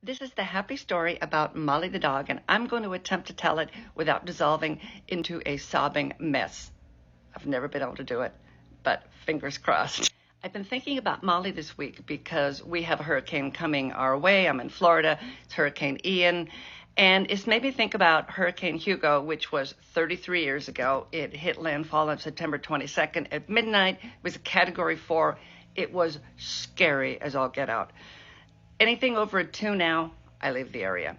This is the happy story about Molly the dog, and I'm going to attempt to tell it without dissolving into a sobbing mess. I've never been able to do it, but fingers crossed. I've been thinking about Molly this week because we have a hurricane coming our way. I'm in Florida. It's Hurricane Ian. And it's made me think about Hurricane Hugo, which was 33 years ago. It hit landfall on September 22nd at midnight. It was a Category 4. It was scary as all get out. Anything over a 2 now, I leave the area.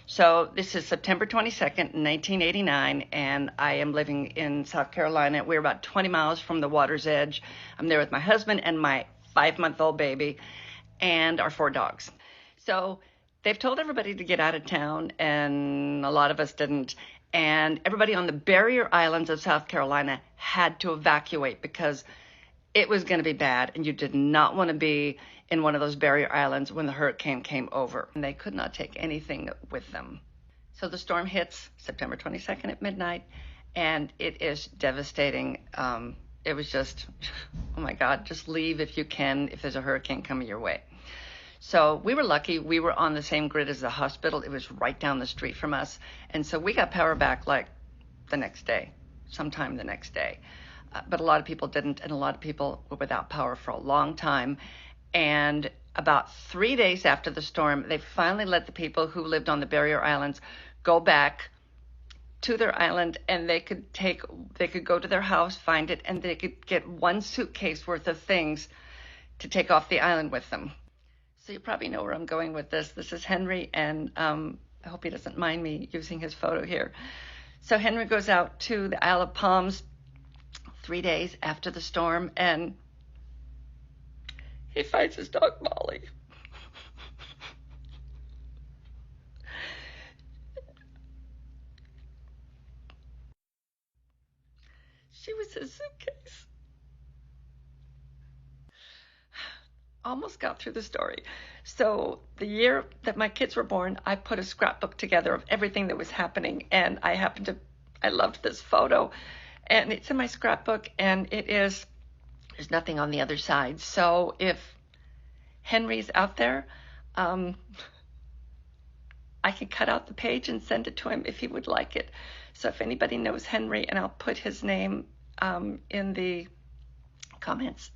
So this is September 22nd, 1989, and I am living in South Carolina. We're about 20 miles from the water's edge. I'm there with my husband and my 5-month-old baby and our 4 dogs. So they've told everybody to get out of town, and a lot of us didn't. And everybody on the barrier islands of South Carolina had to evacuate because it was going to be bad, and you did not want to be in one of those barrier islands when the hurricane came over. And they could not take anything with them. So the storm hits September 22nd at midnight, and it is devastating. It was just, oh my God, just leave if you can, if there's a hurricane coming your way. So we were lucky. We were on the same grid as the hospital. It was right down the street from us. And so we got power back like the next day, sometime the next day. But a lot of people didn't, and a lot of people were without power for a long time. And about 3 days after the storm, they finally let the people who lived on the barrier islands go back to their island, and they could go to their house, find it, and they could get 1 suitcase worth of things to take off the island with them. So you probably know where I'm going with this. This is Henry, and I hope he doesn't mind me using his photo here. So Henry goes out to the Isle of Palms 3 days after the storm, and he finds his dog Molly. She was his suitcase. Almost got through the story. So the year that my kids were born, I put a scrapbook together of everything that was happening, and I loved this photo, and it's in my scrapbook, and there's nothing on the other side. So if Henry's out there, I can cut out the page and send it to him if he would like it. So if anybody knows Henry, and I'll put his name in the comments.